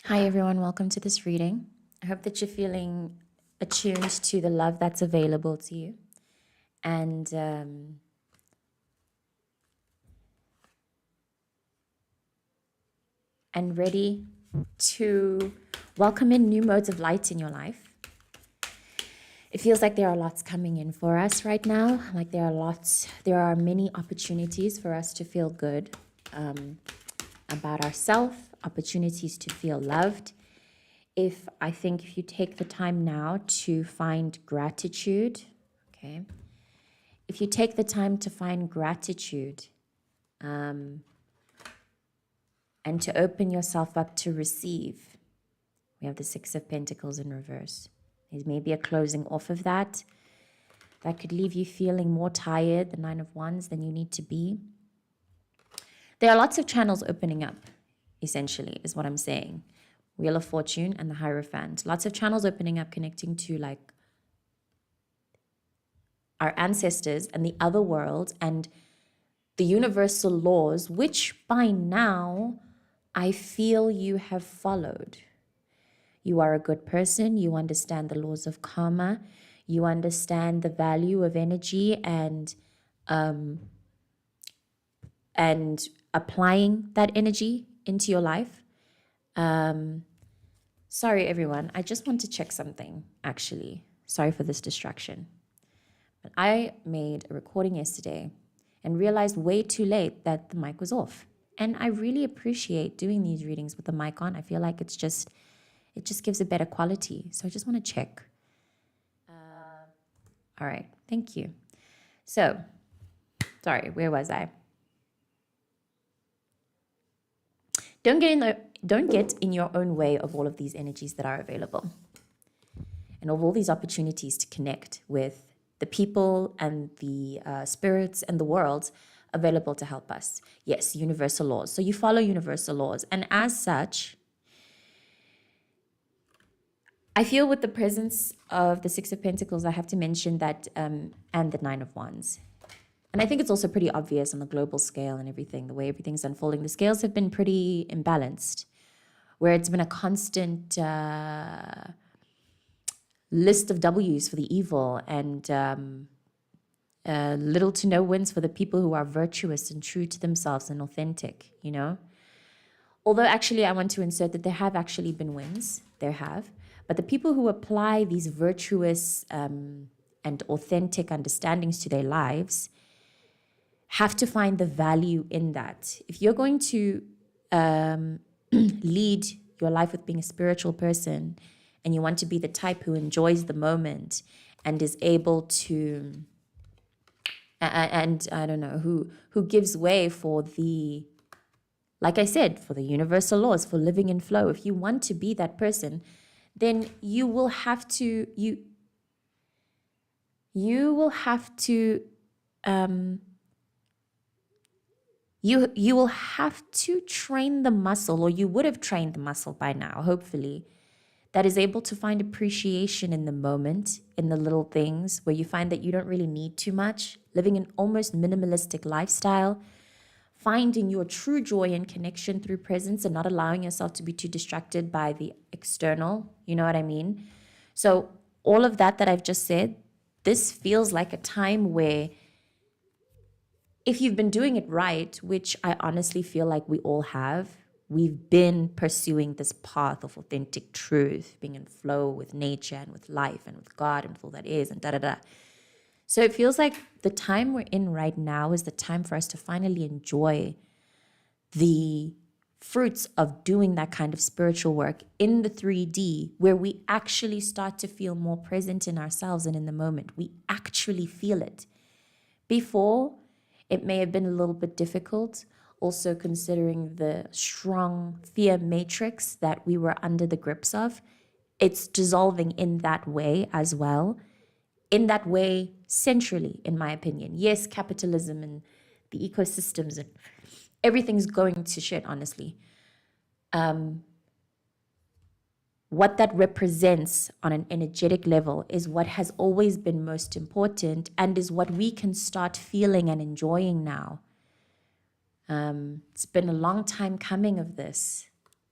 Hi, everyone. Welcome to this reading. I hope that you're feeling attuned to the love that's available to you and and ready to welcome in new modes of light in your life. It feels like there are lots coming in for us right now. Like there are many opportunities for us to feel good about ourselves, opportunities to feel loved. If you take the time now to find gratitude, okay, if you take the time to find gratitude and to open yourself up to receive, we have the Six of Pentacles in reverse. There's maybe a closing off of that. That could leave you feeling more tired, the Nine of Wands, than you need to be. There are lots of channels opening up, essentially, is what I'm saying. Wheel of Fortune and the Hierophant. Lots of channels opening up, connecting to like our ancestors and the other world and the universal laws, which by now I feel you have followed. You are a good person. You understand the laws of karma. You understand the value of energy and applying that energy into your life. Sorry, everyone. I just want to check something, actually. Sorry for this distraction. But I made a recording yesterday and realized way too late that the mic was off. And I really appreciate doing these readings with the mic on. I feel like it just gives a better quality. So I just want to check. All right, thank you. So, sorry, where was I? Don't get in your own way of all of these energies that are available and of all these opportunities to connect with the people and the spirits and the world available to help us. Yes, universal laws. So you follow universal laws. And as such, I feel with the presence of the Six of Pentacles, I have to mention that, and the Nine of Wands. And I think it's also pretty obvious on the global scale and everything, the way everything's unfolding. The scales have been pretty imbalanced, where it's been a constant list of W's for the evil and little to no wins for the people who are virtuous and true to themselves and authentic, you know? Although actually I want to insert that there have actually been wins, there have. But the people who apply these virtuous and authentic understandings to their lives have to find the value in that. If you're going to lead your life with being a spiritual person and you want to be the type who enjoys the moment and is able to, and I don't know, who gives way for the, like I said, for the universal laws, for living in flow. If you want to be that person, then you will have to you will have to you will have to train the muscle, or you would have trained the muscle by now, hopefully, that is able to find appreciation in the moment, in the little things where you find that you don't really need too much, living an almost minimalistic lifestyle, finding your true joy and connection through presence and not allowing yourself to be too distracted by the external. You know what I mean? So all of that I've just said, this feels like a time where if you've been doing it right, which I honestly feel like we all have, we've been pursuing this path of authentic truth, being in flow with nature and with life and with God and with all that is and da-da-da. So it feels like the time we're in right now is the time for us to finally enjoy the fruits of doing that kind of spiritual work in the 3D, where we actually start to feel more present in ourselves and in the moment. We actually feel it. Before, it may have been a little bit difficult, also considering the strong fear matrix that we were under the grips of. It's dissolving in that way as well. In that way, centrally, in my opinion. Yes, capitalism and the ecosystems and everything's going to shit, honestly. What that represents on an energetic level is what has always been most important and is what we can start feeling and enjoying now. It's been a long time coming of this.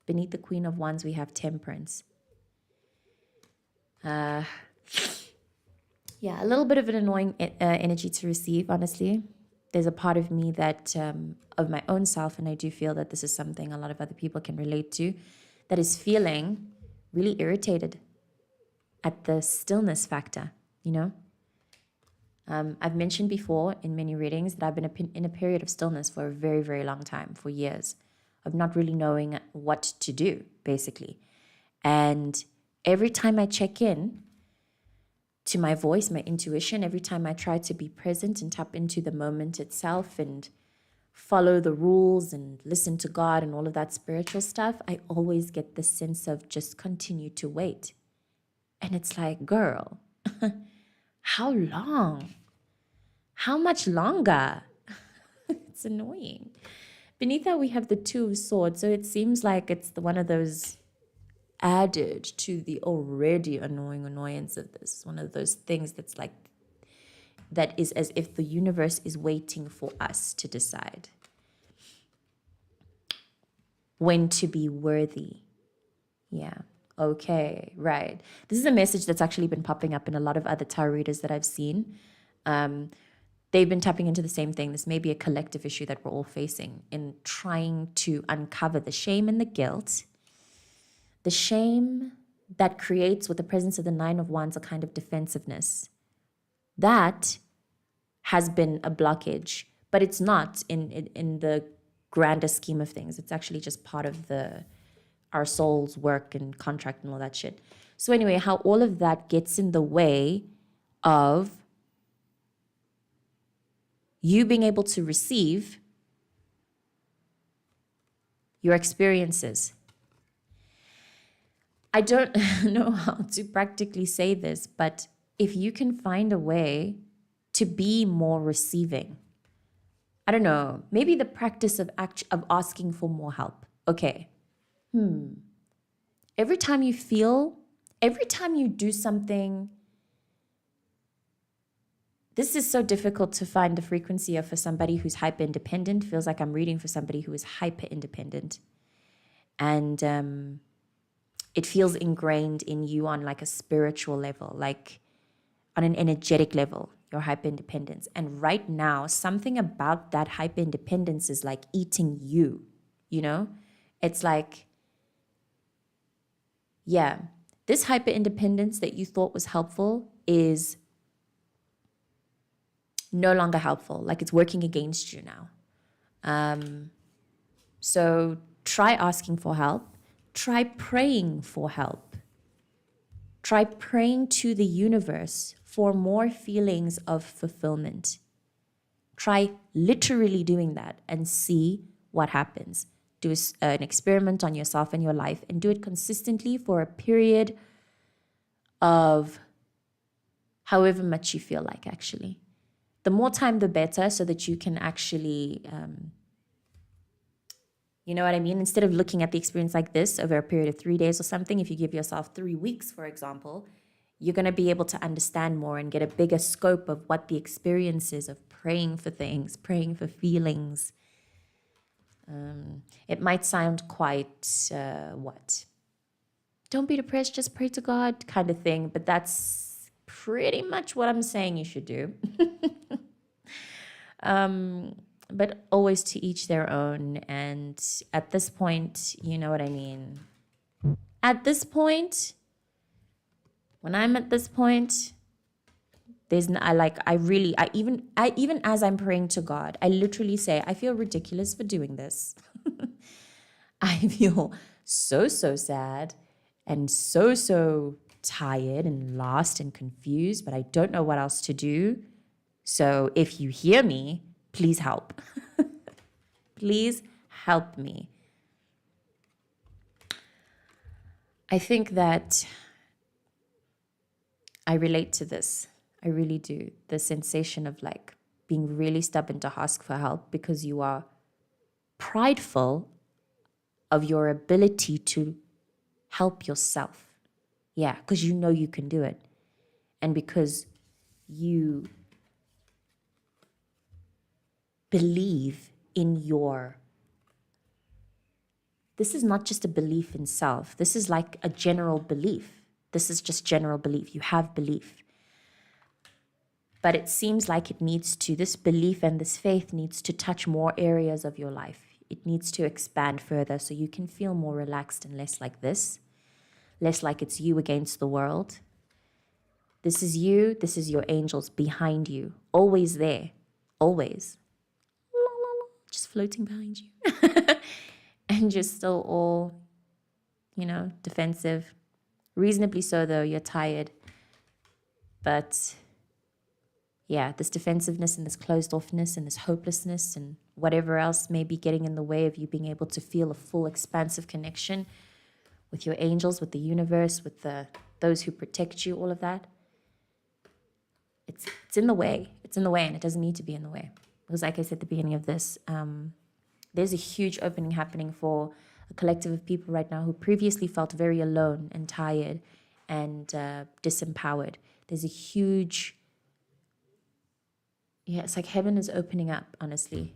Beneath the Queen of Wands, we have Temperance. Yeah, a little bit of an annoying energy to receive, honestly. There's a part of me that, of my own self, and I do feel that this is something a lot of other people can relate to, that is feeling really irritated at the stillness factor, you know? I've mentioned before in many readings that I've been in a period of stillness for a very, very long time, for years, of not really knowing what to do, basically. And every time I check in to my voice, my intuition, every time I try to be present and tap into the moment itself and follow the rules and listen to God and all of that spiritual stuff, I always get this sense of just continue to wait. And it's like, girl, how long? How much longer? It's annoying. Beneath that, we have the Two of Swords. So it seems like it's one of those added to the already annoying annoyance of this. One of those things that's like, that is as if the universe is waiting for us to decide when to be worthy. Yeah. Okay. Right. This is a message that's actually been popping up in a lot of other tarot readers that I've seen. They've been tapping into the same thing. This may be a collective issue that we're all facing in trying to uncover the shame and the guilt. The shame that creates, with the presence of the Nine of Wands, a kind of defensiveness. That has been a blockage, but it's not in the grander scheme of things. It's actually just part of our soul's work and contract and all that shit. So anyway, how all of that gets in the way of you being able to receive your experiences. I don't know how to practically say this, but if you can find a way to be more receiving, I don't know, maybe the practice of asking for more help. Okay. Every time you do something, this is so difficult to find the frequency of for somebody who's hyper independent. Feels like I'm reading for somebody who is hyper independent. And it feels ingrained in you on like a spiritual level, like on an energetic level, your hyper independence. And right now, something about that hyper independence is like eating you, you know? It's like, yeah, this hyper independence that you thought was helpful is no longer helpful. Like it's working against you now. So try asking for help. Try praying for help. Try praying to the universe for more feelings of fulfillment. Try literally doing that and see what happens. Do an experiment on yourself and your life and do it consistently for a period of however much you feel like, actually. The more time, the better, so that you can actually, you know what I mean? Instead of looking at the experience like this over a period of 3 days or something, if you give yourself 3 weeks, for example, you're going to be able to understand more and get a bigger scope of what the experience is of praying for things, praying for feelings. It might sound quite, don't be depressed, just pray to God kind of thing, but that's pretty much what I'm saying you should do. But always to each their own. And at this point, you know what I mean? At this point, when I'm at this point, even as I'm praying to God, I literally say, I feel ridiculous for doing this. I feel so sad and so tired and lost and confused, but I don't know what else to do. So if you hear me, please help. Please help me. I think that I relate to this. I really do. The sensation of like being really stubborn to ask for help because you are prideful of your ability to help yourself. Yeah, because you know you can do it. And because you believe in your this is not just a belief in self. This is like a general belief. This is just general belief. You have belief. But it seems like this belief and this faith needs to touch more areas of your life. It needs to expand further so you can feel more relaxed and less like this, less like it's you against the world. This is you, this is your angels behind you, always there, always. Just floating behind you. And you're still all, defensive. Reasonably so, though, you're tired. But yeah, this defensiveness and this closed offness and this hopelessness and whatever else may be getting in the way of you being able to feel a full expansive connection with your angels, with the universe, with those who protect you, all of that. It's in the way. It's in the way, and it doesn't need to be in the way. Because like I said at the beginning of this, there's a huge opening happening for a collective of people right now who previously felt very alone and tired and disempowered. There's a huge... Yeah, it's like heaven is opening up, honestly.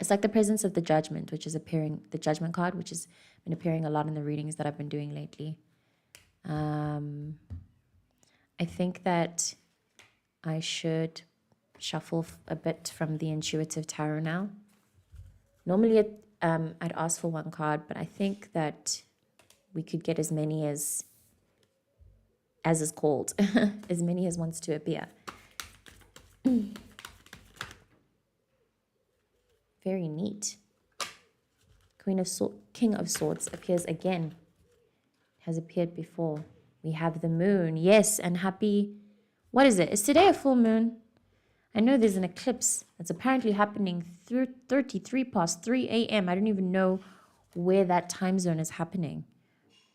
It's like the presence of the judgment, which is appearing, the judgment card, which has been appearing a lot in the readings that I've been doing lately. I think that I should shuffle a bit from the intuitive tarot now. Normally I'd ask for one card, but I think that we could get as many as is called, as many as wants to appear. Very neat. King of Swords appears again. Has appeared before. We have the moon. Yes, and happy... What is it? Is today a full moon? I know there's an eclipse that's apparently happening 33 past 3 a.m. I don't even know where that time zone is happening.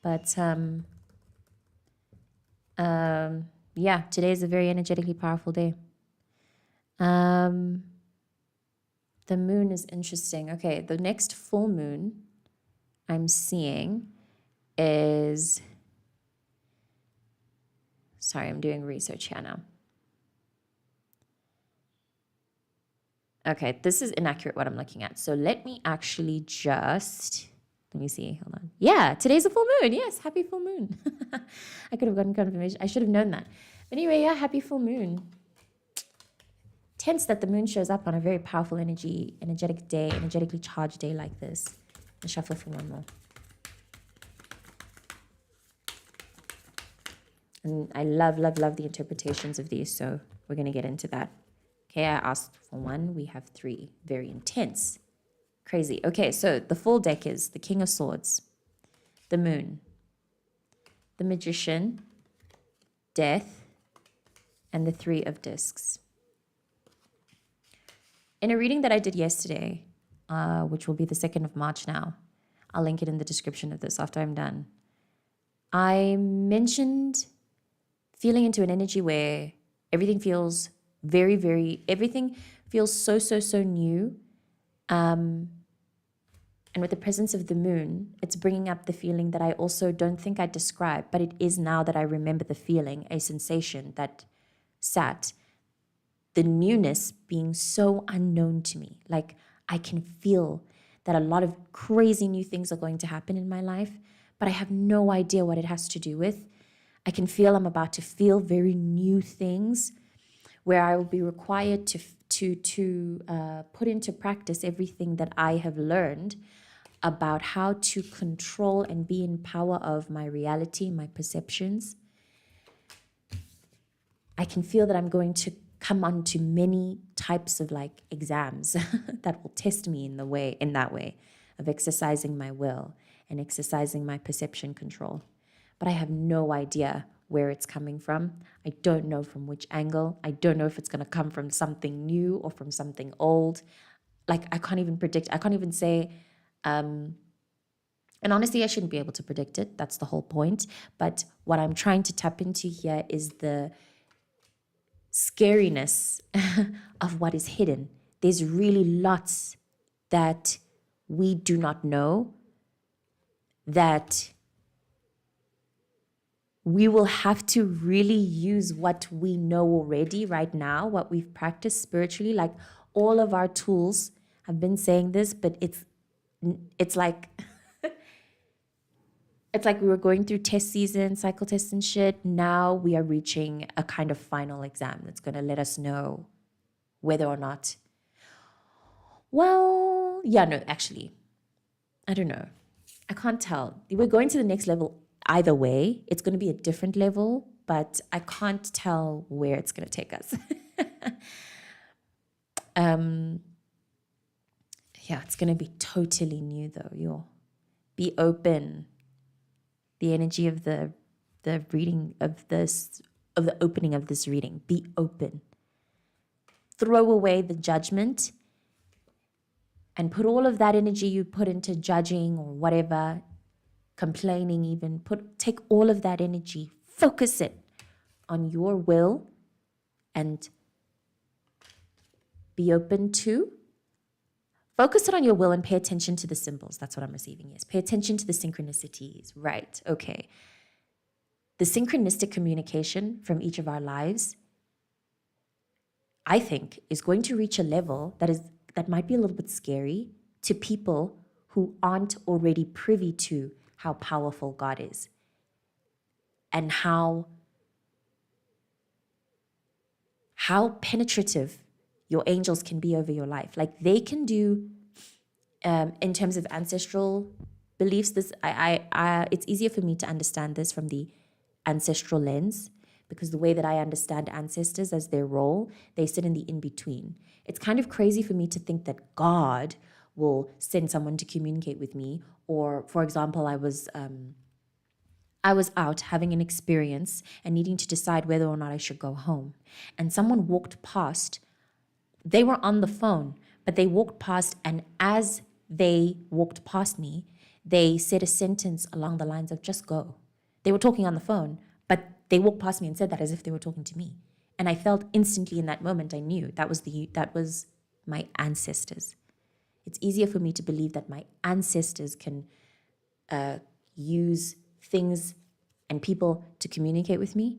But, yeah, today is a very energetically powerful day. The moon is interesting. Okay, the next full moon I'm seeing is... Sorry, I'm doing research here now. Okay, this is inaccurate what I'm looking at. So let me actually just... Let me see. Hold on. Yeah, today's a full moon. Yes, happy full moon. I could have gotten confirmation. I should have known that. But anyway, yeah, happy full moon. Tense that the moon shows up on a very powerful energetic day, energetically charged day like this. I'll shuffle for one more. And I love the interpretations of these, so we're going to get into that. Okay, I asked for one. We have three. Very intense. Crazy. Okay, so the full deck is the King of Swords, the Moon, the Magician, Death, and the Three of Discs. In a reading that I did yesterday, which will be the 2nd of March now, I'll link it in the description of this after I'm done, I mentioned feeling into an energy where everything feels everything feels so new. And with the presence of the moon, it's bringing up the feeling that I also don't think I described, but it is now that I remember the feeling, a sensation that sat. The newness being so unknown to me. Like I can feel that a lot of crazy new things are going to happen in my life, but I have no idea what it has to do with. I can feel I'm about to feel very new things where I will be required to put into practice everything that I have learned about how to control and be in power of my reality, my perceptions. I can feel that I'm going to come onto many types of like exams that will test me in that way of exercising my will and exercising my perception control. But I have no idea where it's coming from. I don't know from which angle. I don't know if it's going to come from something new or from something old. Like I can't even predict. I can't even say, and honestly, I shouldn't be able to predict it. That's the whole point. But what I'm trying to tap into here is the scariness of what is hidden. There's really lots that we do not know, that we will have to really use what we know already right now, what we've practiced spiritually. Like all of our tools, I've been saying this, but it's like It's like we were going through test season, cycle tests and shit. Now we are reaching a kind of final exam that's going to let us know whether or not, well, yeah, no, actually, I don't know. I can't tell. We're going to the next level either way. It's going to be a different level, but I can't tell where it's going to take us. Yeah, it's going to be totally new though. You'll be open. The energy of the reading of this, of the opening of this reading. Be open. Throw away the judgment and put all of that energy you put into judging or whatever, complaining even, take all of that energy, focus it on your will, and be open to, focus it on your will and pay attention to the symbols. That's what I'm receiving, yes. Pay attention to the synchronicities. Right, okay. The synchronistic communication from each of our lives, I think, is going to reach a level that might be a little bit scary to people who aren't already privy to how powerful God is and how penetrative your angels can be over your life. Like they can do, in terms of ancestral beliefs, it's easier for me to understand this from the ancestral lens, because the way that I understand ancestors as their role, they sit in the in-between. It's kind of crazy for me to think that God will send someone to communicate with me. Or, for example, I was out having an experience and needing to decide whether or not I should go home. And someone walked past. They were on the phone, but they walked past, and as they walked past me, they said a sentence along the lines of, just go. They were talking on the phone, but they walked past me and said that as if they were talking to me. And I felt instantly in that moment, I knew that was my ancestors. It's easier for me to believe that my ancestors can use things and people to communicate with me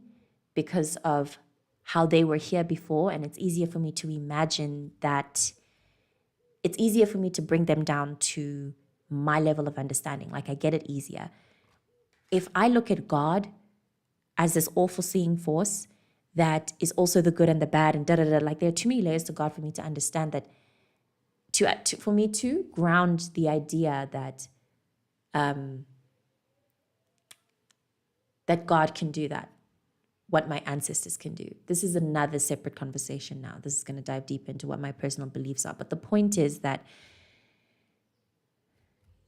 because of how they were here before. And it's easier for me to imagine that, it's easier for me to bring them down to my level of understanding. Like I get it easier. If I look at God as this awful seeing force that is also the good and the bad and da-da-da, like there are too many layers to God for me to understand that, for me to ground the idea that that God can do that, what my ancestors can do. This is another separate conversation now. This is going to dive deep into what my personal beliefs are. But the point is that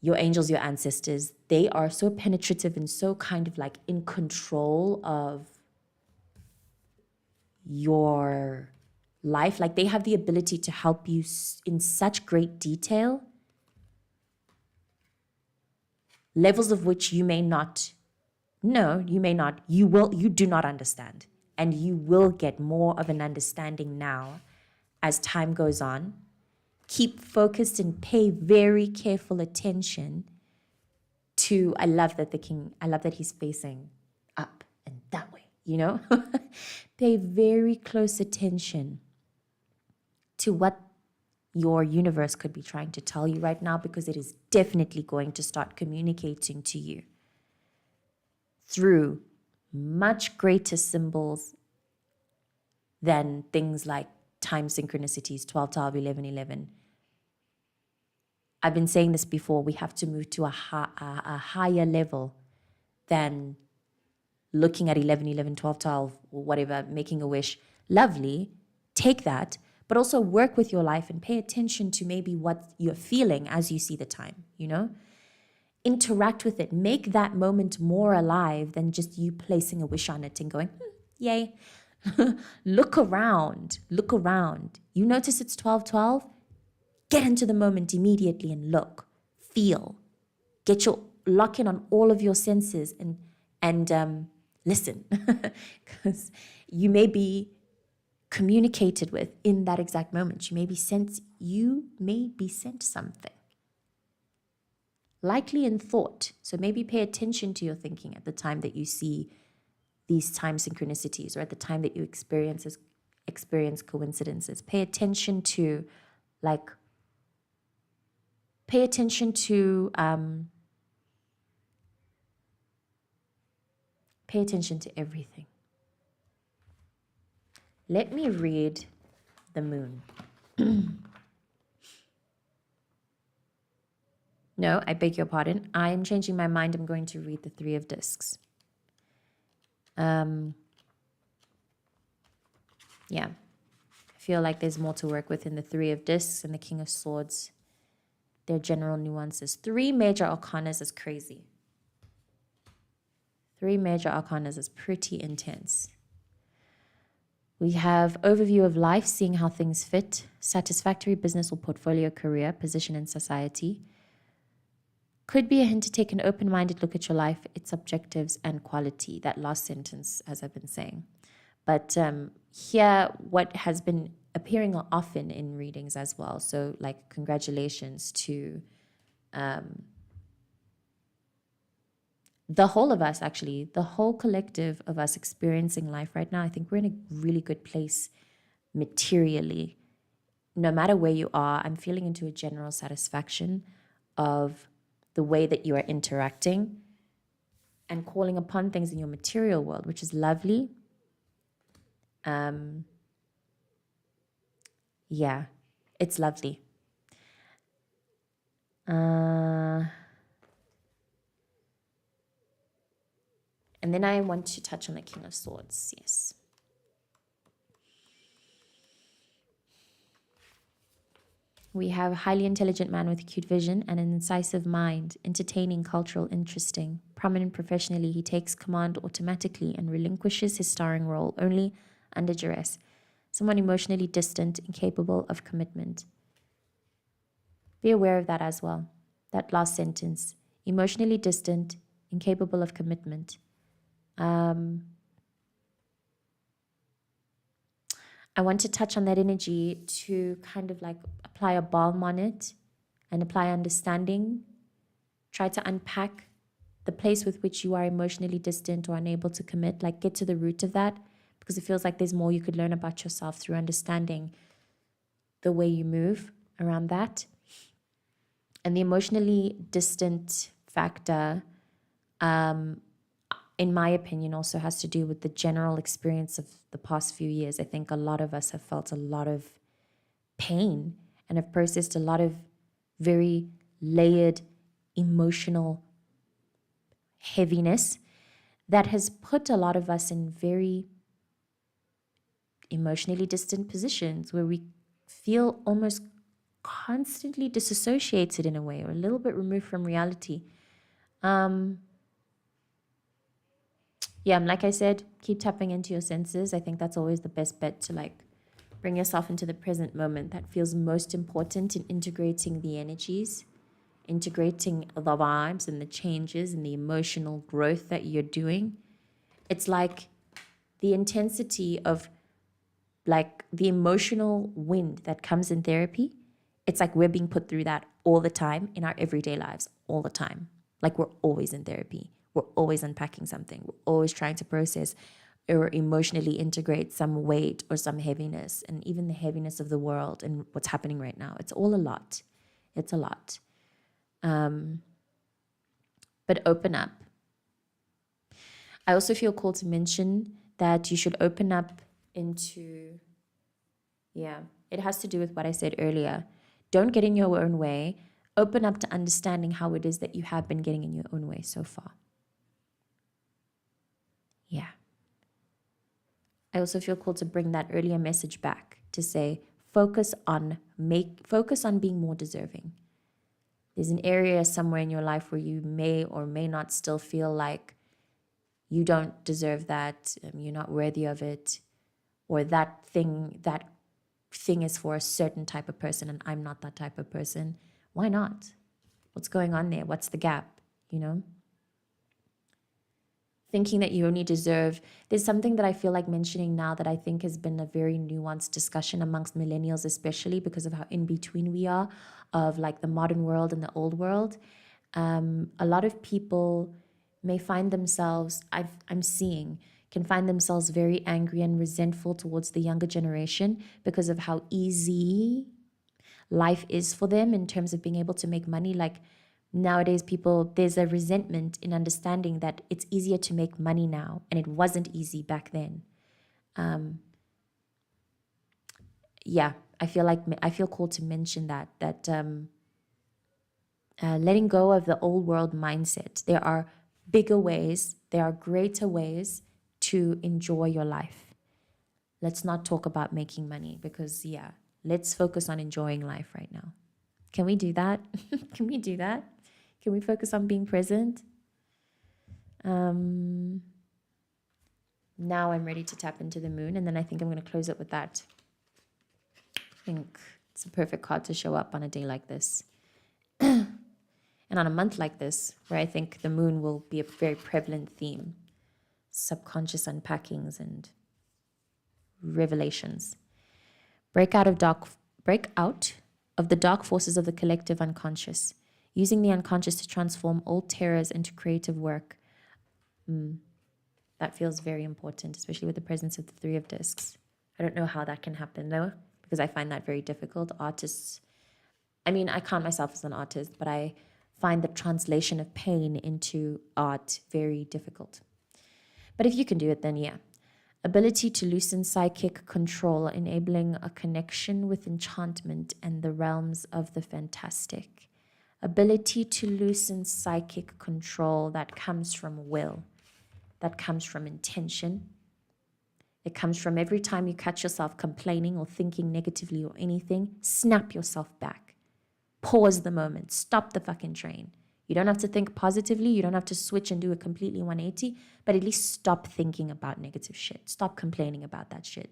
your angels, your ancestors, they are so penetrative and so kind of like in control of your life. Like they have the ability to help you in such great detail, levels of which you may not. No, you may not. You do not understand. And you will get more of an understanding now as time goes on. Keep focused and pay very careful attention to, I love that he's facing up and that way, Pay very close attention to what your universe could be trying to tell you right now, because it is definitely going to start communicating to you through much greater symbols than things like time synchronicities, 12, 12, 11, 11. I've been saying this before, we have to move to a higher level than looking at 11, 11, 12, 12, or whatever, making a wish. Lovely, take that, but also work with your life and pay attention to maybe what you're feeling as you see the time, Interact with it. Make that moment more alive than just you placing a wish on it and going, yay. Look around. You notice it's 12:12? Get into the moment immediately and look, feel. Lock in on all of your senses and listen. Because you may be communicated with in that exact moment. You may be sent something. Likely in thought. So maybe pay attention to your thinking at the time that you see these time synchronicities, or at the time that you experience coincidences. Pay attention to Pay attention to everything. Let me read the moon. No, I beg your pardon. I'm changing my mind. I'm going to read the Three of Discs. Yeah. I feel like there's more to work with in the Three of Discs and the King of Swords. Their general nuances. Three major arcanas is crazy. Three major arcanas is pretty intense. We have overview of life, seeing how things fit, satisfactory business or portfolio career, position in society. Could be a hint to take an open-minded look at your life, its objectives and quality. That last sentence, as I've been saying. But here, what has been appearing often in readings as well. So like congratulations to the whole of us, actually, the whole collective of us experiencing life right now. I think we're in a really good place materially. No matter where you are, I'm feeling into a general satisfaction of the way that you are interacting and calling upon things in your material world, which is lovely. Yeah, it's lovely. And then I want to touch on the King of Swords. Yes. We have a highly intelligent man with acute vision and an incisive mind, entertaining, cultural, interesting. Prominent professionally, he takes command automatically and relinquishes his starring role only under duress. Someone emotionally distant, incapable of commitment. Be aware of that as well. That last sentence. Emotionally distant, incapable of commitment. I want to touch on that energy to kind of like apply a balm on it and apply understanding. Try to unpack the place with which you are emotionally distant or unable to commit. Like get to the root of that, because it feels like there's more you could learn about yourself through understanding the way you move around that. And the emotionally distant factor, in my opinion, also has to do with the general experience of the past few years. I think a lot of us have felt a lot of pain and have processed a lot of very layered emotional heaviness that has put a lot of us in very emotionally distant positions where we feel almost constantly disassociated in a way, or a little bit removed from reality. Like I said, keep tapping into your senses. I think that's always the best bet to like bring yourself into the present moment. That feels most important in integrating the energies, integrating the vibes and the changes and the emotional growth that you're doing. It's like the intensity of like the emotional wind that comes in therapy. It's like we're being put through that all the time in our everyday lives, all the time. Like we're always in therapy. We're always unpacking something. We're always trying to process or emotionally integrate some weight or some heaviness, and even the heaviness of the world and what's happening right now. It's all a lot. It's a lot. But open up. I also feel called to mention that you should open up into, it has to do with what I said earlier. Don't get in your own way. Open up to understanding how it is that you have been getting in your own way so far. Yeah. I also feel called to bring that earlier message back to say, focus on being more deserving. There's an area somewhere in your life where you may or may not still feel like you don't deserve that, you're not worthy of it, or that thing is for a certain type of person and I'm not that type of person. Why not? What's going on there? What's the gap? Thinking that you only deserve. There's something that I feel like mentioning now that I think has been a very nuanced discussion amongst millennials, especially because of how in between we are of like the modern world and the old world. A lot of people may find themselves, can find themselves very angry and resentful towards the younger generation because of how easy life is for them in terms of being able to make money. Like Nowadays, there's a resentment in understanding that it's easier to make money now, and it wasn't easy back then. Yeah, I feel called to mention that letting go of the old world mindset. There are bigger ways, there are greater ways to enjoy your life. Let's not talk about making money because, yeah, let's focus on enjoying life right now. Can we do that? Can we do that? Can we focus on being present? Now I'm ready to tap into the moon, and then I think I'm going to close it with that. I think it's a perfect card to show up on a day like this. And on a month like this, where I think the moon will be a very prevalent theme. Subconscious unpackings and revelations. Break out of the dark forces of the collective unconscious, using the unconscious to transform old terrors into creative work. That feels very important, especially with the presence of the Three of Discs. I don't know how that can happen though, because I find that very difficult. Artists, I mean, I count myself as an artist, but I find the translation of pain into art very difficult. But if you can do it, then yeah. Ability to loosen psychic control, enabling a connection with enchantment and the realms of the fantastic. Ability to loosen psychic control that comes from will, that comes from intention. It comes from every time you catch yourself complaining or thinking negatively or anything, snap yourself back. Pause the moment. Stop the fucking train. You don't have to think positively. You don't have to switch and do a completely 180, but at least stop thinking about negative shit. Stop complaining about that shit.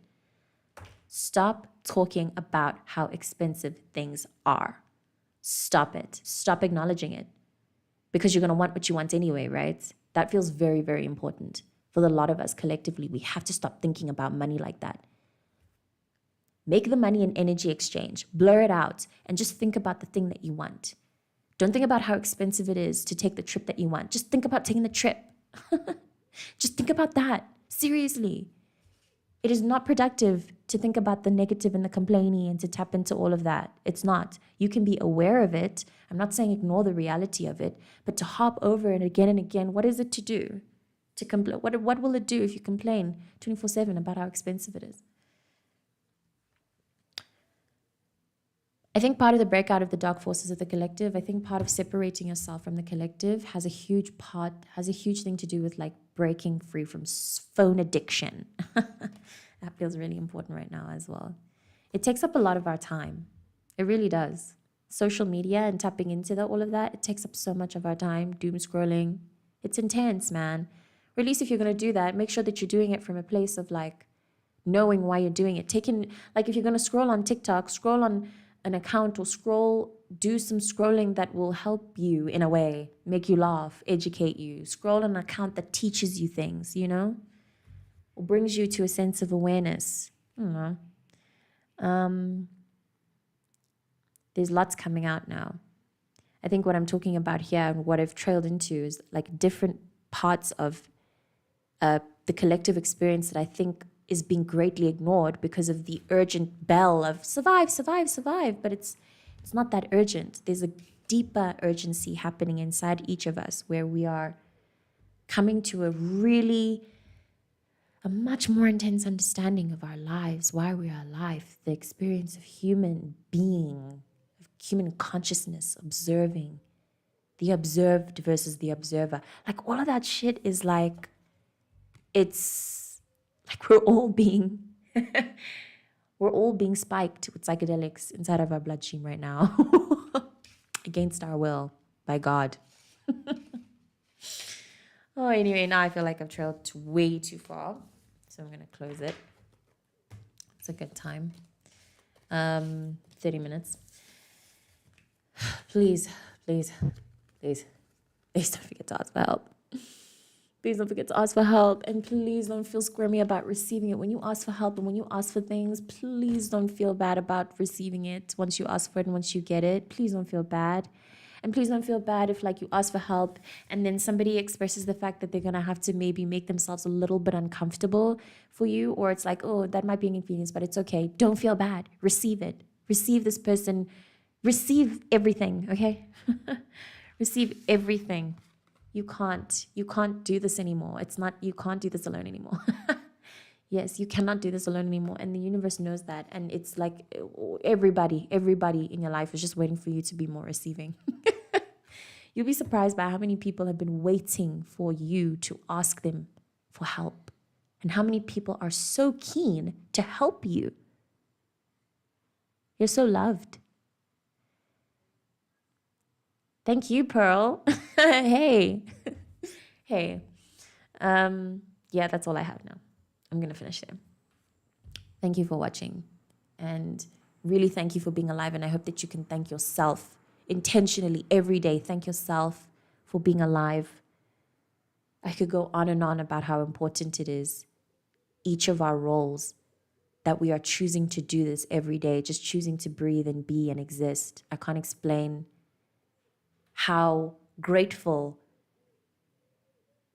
Stop talking about how expensive things are. Stop it. Stop acknowledging it. Because you're going to want what you want anyway, right? That feels very, very important. For a lot of us collectively, we have to stop thinking about money like that. Make the money an energy exchange. Blur it out and just think about the thing that you want. Don't think about how expensive it is to take the trip that you want. Just think about taking the trip. Just think about that. Seriously. It is not productive to think about the negative and the complaining and to tap into all of that. It's not. You can be aware of it. I'm not saying ignore the reality of it, but to hop over it again and again, what is it to do? What will it do if you complain 24/7 about how expensive it is? I think part of the breakout of the dark forces of the collective, I think part of separating yourself from the collective has a huge thing to do with like breaking free from phone addiction. That feels really important right now as well. It takes up a lot of our time. It really does. Social media and tapping into all of that, it takes up so much of our time. Doom scrolling. It's intense, man. Or at least if you're going to do that, make sure that you're doing it from a place of like knowing why you're doing it. Like if you're going to scroll on TikTok, scroll on an account or do some scrolling that will help you in a way, make you laugh, educate you. Scroll on an account that teaches you things, or brings you to a sense of awareness. I don't know. There's lots coming out now. I think what I'm talking about here and what I've trailed into is like different parts of the collective experience that I think is being greatly ignored because of the urgent bell of survive, survive, survive. But it's not that urgent. There's a deeper urgency happening inside each of us where we are coming to a much more intense understanding of our lives, why we are alive, the experience of human being, of human consciousness, observing, the observed versus the observer. Like all of that shit is like, it's like we're all being spiked with psychedelics inside of our bloodstream right now against our will by God. Oh, anyway, now I feel like I've trailed way too far, so I'm going to close it. It's a good time. 30 minutes. Please don't forget to ask for help. Please don't forget to ask for help, and please don't feel squirmy about receiving it. When you ask for help and when you ask for things, please don't feel bad about receiving it once you ask for it and once you get it. Please don't feel bad. And please don't feel bad if like you ask for help and then somebody expresses the fact that they're going to have to maybe make themselves a little bit uncomfortable for you, or it's like, oh, that might be an inconvenience, but it's okay. Don't feel bad. Receive it. Receive this person. Receive everything, okay? Receive everything. You can't do this anymore. You can't do this alone anymore. Yes, you cannot do this alone anymore. And the universe knows that. And it's like everybody in your life is just waiting for you to be more receiving. You'll be surprised by how many people have been waiting for you to ask them for help. And how many people are so keen to help you. You're so loved. Thank you, Pearl. Hey. Hey. Yeah, that's all I have now. I'm going to finish there. Thank you for watching. And really thank you for being alive. And I hope that you can thank yourself intentionally every day. Thank yourself for being alive. I could go on and on about how important it is, each of our roles, that we are choosing to do this every day, just choosing to breathe and be and exist. I can't explain how grateful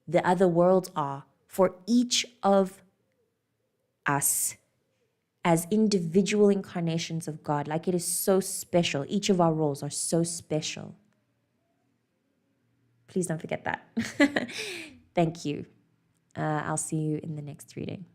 the other worlds are for each of us as individual incarnations of God. Like, it is so special. Each of our roles are so special. Please don't forget that. Thank you. I'll see you in the next reading.